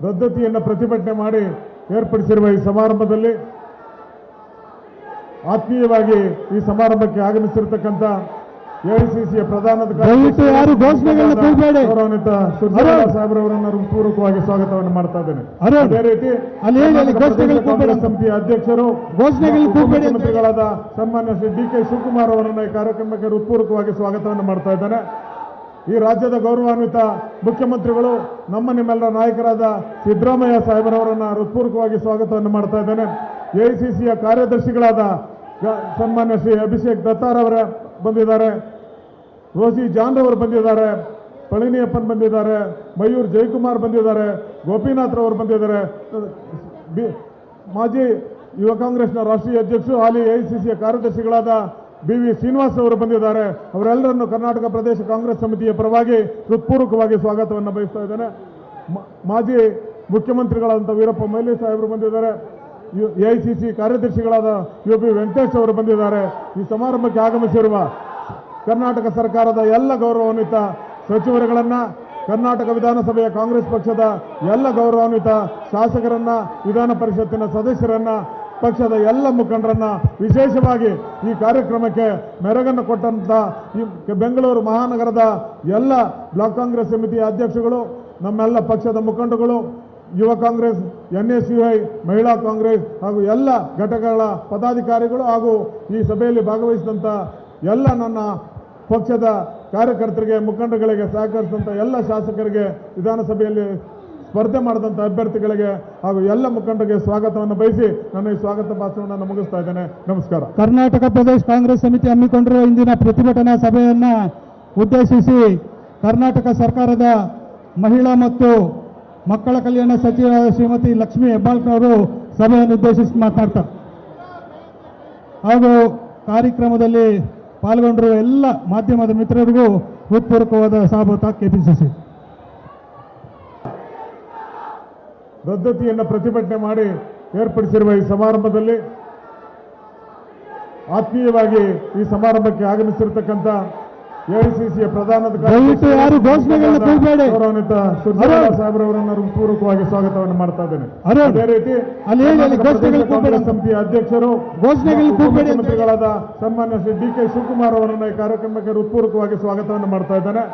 ರದ್ದತಿಯನ್ನು ಪ್ರತಿಭಟನೆ ಮಾಡಿ ಏರ್ಪಡಿಸಿರುವ ಈ ಸಮಾರಂಭದಲ್ಲಿ ಆತ್ಮೀಯವಾಗಿ ಈ ಸಮಾರಂಭಕ್ಕೆ ಆಗಮಿಸಿರತಕ್ಕಂಥ ಎಐಸಿಸಿಯ ಪ್ರಧಾನ ಗೌರವಾನ್ವಿತ ಸುರ್ಜೇವಾಲಾ ಸಾಹೇಬ್ರವರನ್ನು ಹೃತ್ಪೂರ್ವಕವಾಗಿ ಸ್ವಾಗತವನ್ನು ಮಾಡ್ತಾ ಇದ್ದೇನೆ. ಅದೇ ರೀತಿ ಕಾಂಗ್ರೆಸ್ ಸಮಿತಿಯ ಅಧ್ಯಕ್ಷರು ಮುಖ್ಯಮಂತ್ರಿಗಳಾದ ಸನ್ಮಾನ್ಯ ಶ್ರೀ ಡಿ ಕೆ ಶಿವಕುಮಾರ್ ಅವರನ್ನು ಈ ಕಾರ್ಯಕ್ರಮಕ್ಕೆ ಹೃತ್ಪೂರ್ವಕವಾಗಿ ಸ್ವಾಗತವನ್ನು ಮಾಡ್ತಾ ಇದ್ದೇನೆ. ಈ ರಾಜ್ಯದ ಗೌರವಾನ್ವಿತ ಮುಖ್ಯಮಂತ್ರಿಗಳು ನಿಮ್ಮೆಲ್ಲರ ನಾಯಕರಾದ ಸಿದ್ದರಾಮಯ್ಯ ಸಾಹೇಬರವರನ್ನು ಹೃತ್ಪೂರ್ವಕವಾಗಿ ಸ್ವಾಗತವನ್ನು ಮಾಡ್ತಾ ಇದ್ದೇನೆ. ಎಐಸಿಸಿಯ ಕಾರ್ಯದರ್ಶಿಗಳಾದ ಸನ್ಮಾನ್ಯ ಶ್ರೀ ಅಭಿಷೇಕ್ ದತ್ತಾರ್ ಅವರ ಬಂದಿದ್ದಾರೆ, ರೋಸಿ ಜಾನ್ ಅವರು ಬಂದಿದ್ದಾರೆ, ಪಳನಿಯಪ್ಪನ್ ಬಂದಿದ್ದಾರೆ, ಮಯೂರ್ ಜಯಕುಮಾರ್ ಬಂದಿದ್ದಾರೆ, ಗೋಪಿನಾಥ್ ರವರು ಬಂದಿದ್ದಾರೆ, ಮಾಜಿ ಯುವ ಕಾಂಗ್ರೆಸ್ನ ರಾಷ್ಟ್ರೀಯ ಅಧ್ಯಕ್ಷರು ಹಾಲಿ ಎಐಸಿಸಿಯ ಕಾರ್ಯದರ್ಶಿಗಳಾದ BV ಶ್ರೀನಿವಾಸ್ ಅವರು ಬಂದಿದ್ದಾರೆ. ಅವರೆಲ್ಲರನ್ನು ಕರ್ನಾಟಕ ಪ್ರದೇಶ ಕಾಂಗ್ರೆಸ್ ಸಮಿತಿಯ ಪರವಾಗಿ ಹೃತ್ಪೂರ್ವಕವಾಗಿ ಸ್ವಾಗತವನ್ನು ಬಯಸ್ತಾ ಇದ್ದೇನೆ. ಮಾಜಿ ಮುಖ್ಯಮಂತ್ರಿಗಳಾದಂಥ ವೀರಪ್ಪ ಮೊಯ್ಲಿ ಸಾಹೇಬರು ಬಂದಿದ್ದಾರೆ. ಎಐಸಿಸಿ ಕಾರ್ಯದರ್ಶಿಗಳಾದ UP ವೆಂಕಟೇಶ್ ಅವರು ಬಂದಿದ್ದಾರೆ. ಈ ಸಮಾರಂಭಕ್ಕೆ ಆಗಮಿಸಿರುವ ಕರ್ನಾಟಕ ಸರ್ಕಾರದ ಎಲ್ಲ ಗೌರವಾನ್ವಿತ ಸಚಿವರುಗಳನ್ನ, ಕರ್ನಾಟಕ ವಿಧಾನಸಭೆಯ ಕಾಂಗ್ರೆಸ್ ಪಕ್ಷದ ಎಲ್ಲ ಗೌರವಾನ್ವಿತ ಶಾಸಕರನ್ನ, ವಿಧಾನ ಪರಿಷತ್ತಿನ ಸದಸ್ಯರನ್ನ, ಪಕ್ಷದ ಎಲ್ಲ ಮುಖಂಡರನ್ನ, ವಿಶೇಷವಾಗಿ ಈ ಕಾರ್ಯಕ್ರಮಕ್ಕೆ ಮೆರಗನ್ನು ಕೊಟ್ಟಂತ ಈ ಬೆಂಗಳೂರು ಮಹಾನಗರದ ಎಲ್ಲ ಬ್ಲಾಕ್ ಕಾಂಗ್ರೆಸ್ ಸಮಿತಿಯ ಅಧ್ಯಕ್ಷಗಳು, ನಮ್ಮೆಲ್ಲ ಪಕ್ಷದ ಮುಖಂಡಗಳು, ಯುವ ಕಾಂಗ್ರೆಸ್, NSUI, ಮಹಿಳಾ ಕಾಂಗ್ರೆಸ್ ಹಾಗೂ ಎಲ್ಲ ಘಟಕಗಳ ಪದಾಧಿಕಾರಿಗಳು ಹಾಗೂ ಈ ಸಭೆಯಲ್ಲಿ ಭಾಗವಹಿಸಿದಂಥ ಎಲ್ಲ ನನ್ನ ಪಕ್ಷದ ಕಾರ್ಯಕರ್ತರಿಗೆ, ಮುಖಂಡಗಳಿಗೆ, ಸಹಕರಿಸಿದಂಥ ಎಲ್ಲ ಶಾಸಕರಿಗೆ, ವಿಧಾನಸಭೆಯಲ್ಲಿ ಸ್ಪರ್ಧೆ ಮಾಡಿದಂಥ ಅಭ್ಯರ್ಥಿಗಳಿಗೆ ಹಾಗೂ ಎಲ್ಲ ಮುಖಂಡರಿಗೆ ಸ್ವಾಗತವನ್ನು ಬಯಸಿ ನನ್ನ ಈ ಸ್ವಾಗತ ಭಾಷಣವನ್ನು ಮುಗಿಸ್ತಾ ಇದ್ದೇನೆ. ನಮಸ್ಕಾರ. ಕರ್ನಾಟಕ ಪ್ರದೇಶ ಕಾಂಗ್ರೆಸ್ ಸಮಿತಿ ಹಮ್ಮಿಕೊಂಡಿರುವ ಇಂದಿನ ಪ್ರತಿಭಟನಾ ಸಭೆಯನ್ನು ಉದ್ದೇಶಿಸಿ ಕರ್ನಾಟಕ ಸರ್ಕಾರದ ಮಹಿಳಾ ಮತ್ತು ಮಕ್ಕಳ ಕಲ್ಯಾಣ ಸಚಿವರಾದ ಶ್ರೀಮತಿ ಲಕ್ಷ್ಮೀ ಹೆಬ್ಬಾಳ್ಕರ್ ಅವರು ಸಭೆಯನ್ನು ಉದ್ದೇಶಿಸಿ ಮಾತನಾಡ್ತಾರೆ. ಹಾಗೂ ಕಾರ್ಯಕ್ರಮದಲ್ಲಿ ಪಾಲ್ಗೊಂಡಿರುವ ಎಲ್ಲ ಮಾಧ್ಯಮದ ಮಿತ್ರರಿಗೂ ಹೃತ್ಪೂರ್ವಕವಾದ ಸ್ವಾಗತ. KPCC ರದ್ದತಿಯನ್ನು ಪ್ರತಿಭಟನೆ ಮಾಡಿ ಏರ್ಪಡಿಸಿರುವ ಈ ಸಮಾರಂಭದಲ್ಲಿ ಆತ್ಮೀಯವಾಗಿ ಈ ಸಮಾರಂಭಕ್ಕೆ ಆಗಮಿಸಿರತಕ್ಕಂಥ ಎಐಸಿಸಿಯ ಪ್ರಧಾನ ಗೌರವಾನ್ವಿತ ಸುರ್ಜೇವಾಲಾ ಸಾಹೇಬ್ರವರನ್ನು ಹೃತ್ಪೂರ್ವಕವಾಗಿ ಸ್ವಾಗತವನ್ನು ಮಾಡ್ತಾ ಇದ್ದೇನೆ. ಅದೇ ರೀತಿ ಕಾಂಗ್ರೆಸ್ ಸಮಿತಿಯ ಅಧ್ಯಕ್ಷರು ಮುಖ್ಯಮಂತ್ರಿಗಳಾದ ಸನ್ಮಾನ್ಯ ಶ್ರೀ ಡಿ ಕೆ ಶಿವಕುಮಾರ್ ಅವರನ್ನು ಈ ಕಾರ್ಯಕ್ರಮಕ್ಕೆ ಹೃತ್ಪೂರ್ವಕವಾಗಿ ಸ್ವಾಗತವನ್ನು ಮಾಡ್ತಾ ಇದ್ದೇನೆ.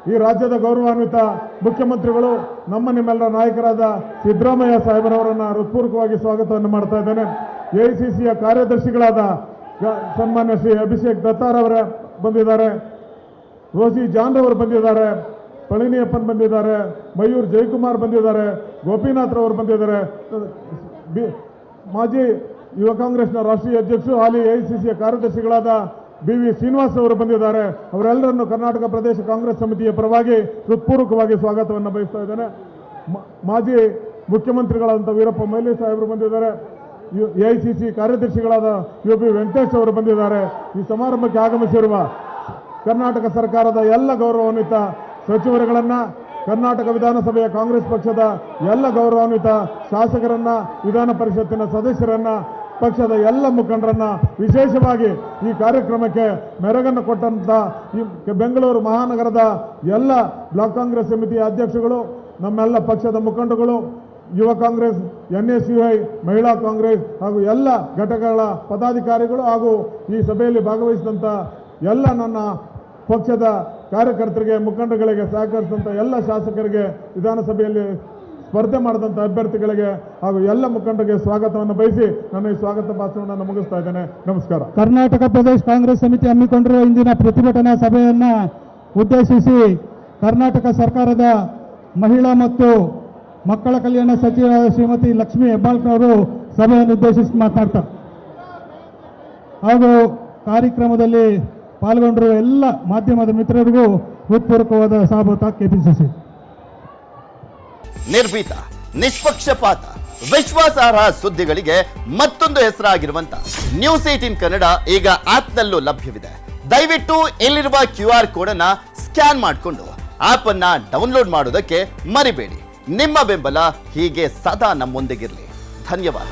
ಈ ರಾಜ್ಯದ ಗೌರವಾನ್ವಿತ ಮುಖ್ಯಮಂತ್ರಿಗಳು ನಿಮ್ಮೆಲ್ಲರ ನಾಯಕರಾದ ಸಿದ್ದರಾಮಯ್ಯ ಸಾಹೇಬರವರನ್ನು ಹೃತ್ಪೂರ್ವಕವಾಗಿ ಸ್ವಾಗತವನ್ನು ಮಾಡ್ತಾ ಇದ್ದೇನೆ. ಎಐಸಿಸಿಯ ಕಾರ್ಯದರ್ಶಿಗಳಾದ ಸನ್ಮಾನ್ಯ ಶ್ರೀ ಅಭಿಷೇಕ್ ದತ್ತಾರ್ ಅವರ ಬಂದಿದ್ದಾರೆ, ರೋಸಿ ಜಾನ್ ಅವರು ಬಂದಿದ್ದಾರೆ, ಪಳನಿಯಪ್ಪನ್ ಬಂದಿದ್ದಾರೆ, ಮಯೂರ್ ಜಯಕುಮಾರ್ ಬಂದಿದ್ದಾರೆ, ಗೋಪಿನಾಥ್ ರವರು ಬಂದಿದ್ದಾರೆ, ಮಾಜಿ ಯುವ ಕಾಂಗ್ರೆಸ್ನ ರಾಷ್ಟ್ರೀಯ ಅಧ್ಯಕ್ಷರು ಹಾಲಿ ಎಐಸಿಸಿಯ ಕಾರ್ಯದರ್ಶಿಗಳಾದ BV ಶ್ರೀನಿವಾಸ್ ಅವರು ಬಂದಿದ್ದಾರೆ. ಅವರೆಲ್ಲರನ್ನು ಕರ್ನಾಟಕ ಪ್ರದೇಶ ಕಾಂಗ್ರೆಸ್ ಸಮಿತಿಯ ಪರವಾಗಿ ಹೃತ್ಪೂರ್ವಕವಾಗಿ ಸ್ವಾಗತವನ್ನು ಬಯಸ್ತಾ ಇದ್ದೇನೆ. ಮಾಜಿ ಮುಖ್ಯಮಂತ್ರಿಗಳಾದಂಥ ವೀರಪ್ಪ ಮೊಯ್ಲಿ ಸಾಹೇಬರು ಬಂದಿದ್ದಾರೆ. ಎಐಸಿಸಿ ಕಾರ್ಯದರ್ಶಿಗಳಾದ UP ವೆಂಕಟೇಶ್ ಅವರು ಬಂದಿದ್ದಾರೆ. ಈ ಸಮಾರಂಭಕ್ಕೆ ಆಗಮಿಸಿರುವ ಕರ್ನಾಟಕ ಸರ್ಕಾರದ ಎಲ್ಲ ಗೌರವಾನ್ವಿತ ಸಚಿವರುಗಳನ್ನ, ಕರ್ನಾಟಕ ವಿಧಾನಸಭೆಯ ಕಾಂಗ್ರೆಸ್ ಪಕ್ಷದ ಎಲ್ಲ ಗೌರವಾನ್ವಿತ ಶಾಸಕರನ್ನ, ವಿಧಾನ ಪರಿಷತ್ತಿನ ಸದಸ್ಯರನ್ನ, ಪಕ್ಷದ ಎಲ್ಲ ಮುಖಂಡರನ್ನ, ವಿಶೇಷವಾಗಿ ಈ ಕಾರ್ಯಕ್ರಮಕ್ಕೆ ಮೆರಗನ್ನು ಕೊಟ್ಟಂತ ಈ ಬೆಂಗಳೂರು ಮಹಾನಗರದ ಎಲ್ಲ ಬ್ಲಾಕ್ ಕಾಂಗ್ರೆಸ್ ಸಮಿತಿಯ ಅಧ್ಯಕ್ಷಗಳು, ನಮ್ಮೆಲ್ಲ ಪಕ್ಷದ ಮುಖಂಡಗಳು, ಯುವ ಕಾಂಗ್ರೆಸ್, NSUI, ಮಹಿಳಾ ಕಾಂಗ್ರೆಸ್ ಹಾಗೂ ಎಲ್ಲ ಘಟಕಗಳ ಪದಾಧಿಕಾರಿಗಳು ಹಾಗೂ ಈ ಸಭೆಯಲ್ಲಿ ಭಾಗವಹಿಸಿದಂಥ ಎಲ್ಲ ನನ್ನ ಪಕ್ಷದ ಕಾರ್ಯಕರ್ತರಿಗೆ, ಮುಖಂಡಗಳಿಗೆ, ಸಹಕರಿಸಿದಂಥ ಎಲ್ಲ ಶಾಸಕರಿಗೆ, ವಿಧಾನಸಭೆಯಲ್ಲಿ ಸ್ಪರ್ಧೆ ಮಾಡಿದಂಥ ಅಭ್ಯರ್ಥಿಗಳಿಗೆ ಹಾಗೂ ಎಲ್ಲ ಮುಖಂಡರಿಗೆ ಸ್ವಾಗತವನ್ನು ಬಯಸಿ ನನ್ನ ಈ ಸ್ವಾಗತ ಭಾಷಣವನ್ನು ಮುಗಿಸ್ತಾ ಇದ್ದೇನೆ. ನಮಸ್ಕಾರ. ಕರ್ನಾಟಕ ಪ್ರದೇಶ ಕಾಂಗ್ರೆಸ್ ಸಮಿತಿ ಹಮ್ಮಿಕೊಂಡಿರುವ ಇಂದಿನ ಪ್ರತಿಭಟನಾ ಸಭೆಯನ್ನು ಉದ್ದೇಶಿಸಿ ಕರ್ನಾಟಕ ಸರ್ಕಾರದ ಮಹಿಳಾ ಮತ್ತು ಮಕ್ಕಳ ಕಲ್ಯಾಣ ಸಚಿವರಾದ ಶ್ರೀಮತಿ ಲಕ್ಷ್ಮೀ ಹೆಬ್ಬಾಳ್ಕರ್ ಅವರು ಸಭೆಯನ್ನು ಉದ್ದೇಶಿಸಿ ಮಾತನಾಡ್ತಾರೆ. ಹಾಗೂ ಕಾರ್ಯಕ್ರಮದಲ್ಲಿ ಪಾಲ್ಗೊಂಡಿರುವ ಎಲ್ಲ ಮಾಧ್ಯಮದ ಮಿತ್ರರಿಗೂ ಹೃತ್ಪೂರ್ವಕವಾದ ಸ್ವಾಗತ. KPCC ನಿರ್ಭೀತ, ನಿಷ್ಪಕ್ಷಪಾತ, ವಿಶ್ವಾಸಾರ್ಹ ಸುದ್ದಿಗಳಿಗೆ ಮತ್ತೊಂದು ಹೆಸರಾಗಿರುವಂತ ನ್ಯೂಸ್18 ಕನ್ನಡ ಈಗ ಆಪ್ನಲ್ಲೂ ಲಭ್ಯವಿದೆ. ದಯವಿಟ್ಟು ಇಲ್ಲಿರುವ QR ಕೋಡ್ ಅನ್ನ ಸ್ಕ್ಯಾನ್ ಮಾಡಿಕೊಂಡು ಆಪ್ ಅನ್ನ ಡೌನ್ಲೋಡ್ ಮಾಡೋದಕ್ಕೆ ಮರಿಬೇಡಿ. ನಿಮ್ಮ ಬೆಂಬಲ ಹೀಗೆ ಸದಾ ನಮ್ಮೊಂದಿಗಿರಲಿ. ಧನ್ಯವಾದ.